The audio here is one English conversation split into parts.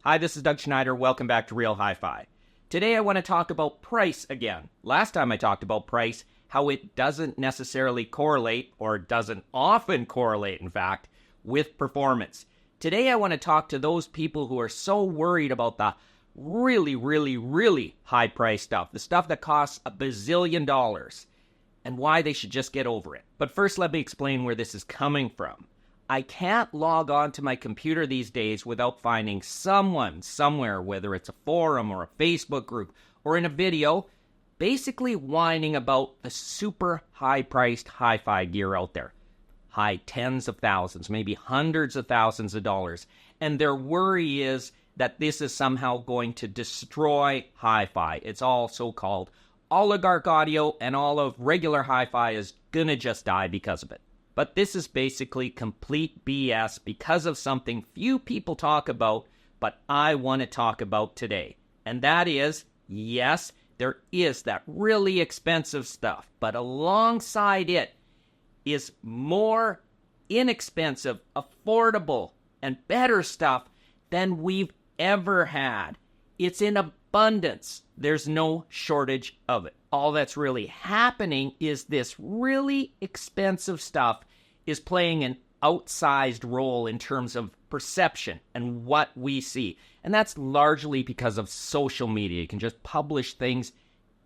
Hi, this is Doug Schneider. Welcome back to Real Hi-Fi. Today I want to talk about price again. Last time I talked about price, how it doesn't necessarily correlate, or doesn't often correlate, in fact, with performance. Today I want to talk to those people who are so worried about the really high price stuff, the stuff that costs $1 bazillion, and why they should just get over it. But first, let me explain where this is coming from. I can't log on to my computer these days without finding someone somewhere, whether it's a forum or a Facebook group or in a video, basically whining about the super high-priced hi-fi gear out there. High tens of thousands, maybe hundreds of thousands of dollars. And their worry is that this is somehow going to destroy hi-fi. It's all so-called Oligarch audio, and all of regular hi-fi is gonna just die because of it. But this is basically complete BS because of something few people talk about, but I want to talk about today. And that is, yes, there is that really expensive stuff, but alongside it is more inexpensive, affordable, and better stuff than we've ever had. It's in abundance. There's no shortage of it. All that's really happening is this really expensive stuff is playing an outsized role in terms of perception and what we see. And that's largely because of social media. You can just publish things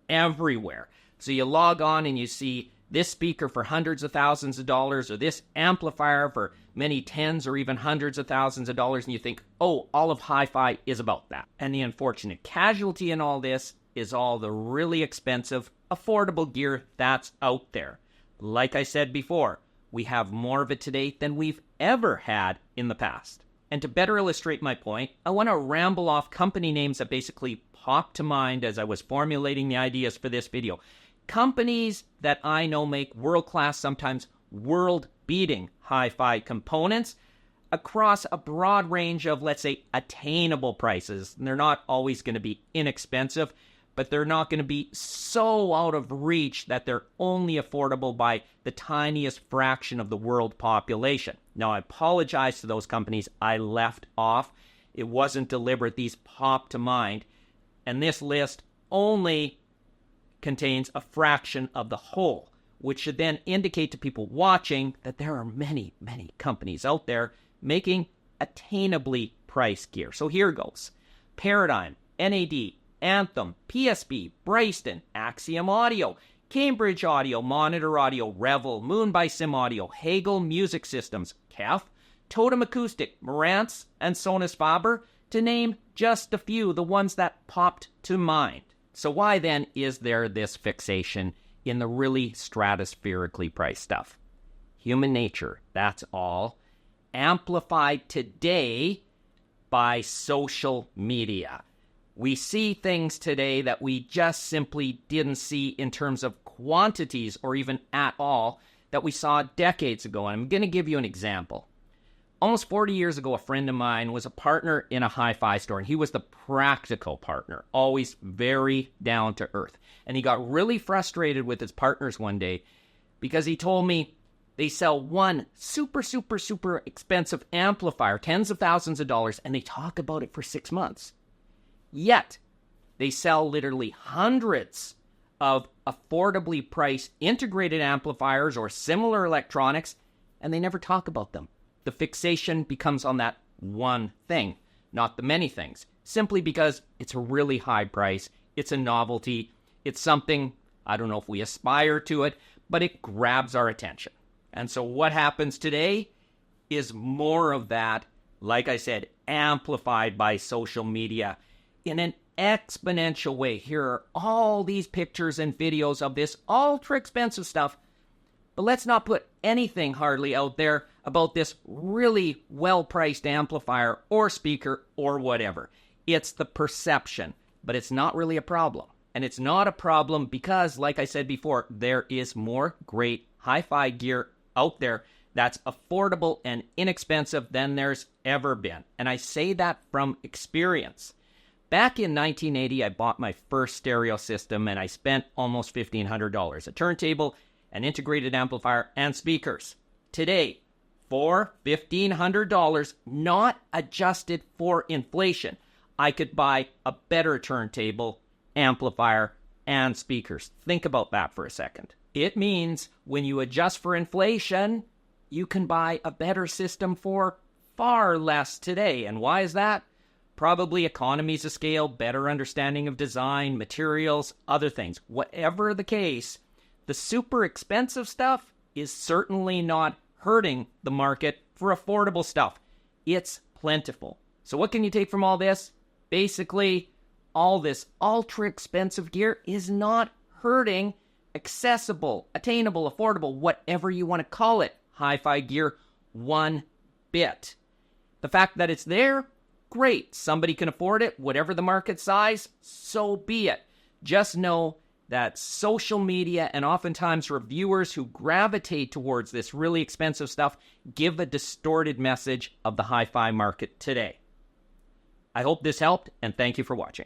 everywhere. So you log on and you see this speaker for hundreds of thousands of dollars, or this amplifier for many tens or even hundreds of thousands of dollars, and you think, oh, all of hi-fi is about that. And the unfortunate casualty in all this is all the really expensive, affordable gear that's out there. Like I said before, we have more of it today than we've ever had in the past. And to better illustrate my point, I want to ramble off company names that basically popped to mind as I was formulating the ideas for this video. Companies that I know make world-class, sometimes world-beating hi-fi components across a broad range of, let's say, attainable prices. And they're not always going to be inexpensive, but they're not going to be so out of reach that they're only affordable by the tiniest fraction of the world population. Now, I apologize to those companies I left off. It wasn't deliberate. These popped to mind. And this list only contains a fraction of the whole, which should then indicate to people watching that there are many companies out there making attainably priced gear. So here goes. Paradigm, NAD, Anthem, PSB, Bryston, Axiom Audio, Cambridge Audio, Monitor Audio, Revel, Moon by Sim Audio, Hagel Music Systems, KEF, Totem Acoustic, Marantz, and Sonus Faber, to name just a few, the ones that popped to mind. So why then is there this fixation in the really stratospherically priced stuff? Human nature, that's all. Amplified today by social media. We see things today that we just simply didn't see in terms of quantities or even at all that we saw decades ago. And I'm going to give you an example. Almost 40 years ago, a friend of mine was a partner in a hi-fi store, and he was the practical partner, always very down to earth. And he got really frustrated with his partners one day because he told me they sell one super expensive amplifier, tens of thousands of dollars, and they talk about it for 6 months. Yet, they sell literally hundreds of affordably priced integrated amplifiers or similar electronics, and they never talk about them. The fixation becomes on that one thing, not the many things, simply because it's a really high price, it's a novelty, it's something, I don't know if we aspire to it, but it grabs our attention. And so what happens today is more of that, like I said, amplified by social media in an exponential way. Here are all these pictures and videos of this ultra expensive stuff, but let's not put anything hardly out there about this really well-priced amplifier or speaker or whatever. It's the perception, but it's not really a problem. And it's not a problem because, like I said before, there is more great hi-fi gear out there that's affordable and inexpensive than there's ever been. And I say that from experience. Back in 1980, I bought my first stereo system and I spent almost $1,500. A turntable, an integrated amplifier, and speakers. Today, for $1,500, not adjusted for inflation, I could buy a better turntable, amplifier, and speakers. Think about that for a second. It means when you adjust for inflation, you can buy a better system for far less today. And why is that? Probably economies of scale, better understanding of design, materials, other things. Whatever the case, the super expensive stuff is certainly not hurting the market for affordable stuff. It's plentiful. So what can you take from all this? Basically, all this ultra expensive gear is not hurting accessible, attainable, affordable, whatever you want to call it, hi-fi gear one bit. The fact that it's there, great. Somebody can afford it, whatever the market size, so be it. Just know that social media and oftentimes reviewers who gravitate towards this really expensive stuff give a distorted message of the hi-fi market today. I hope this helped, and thank you for watching.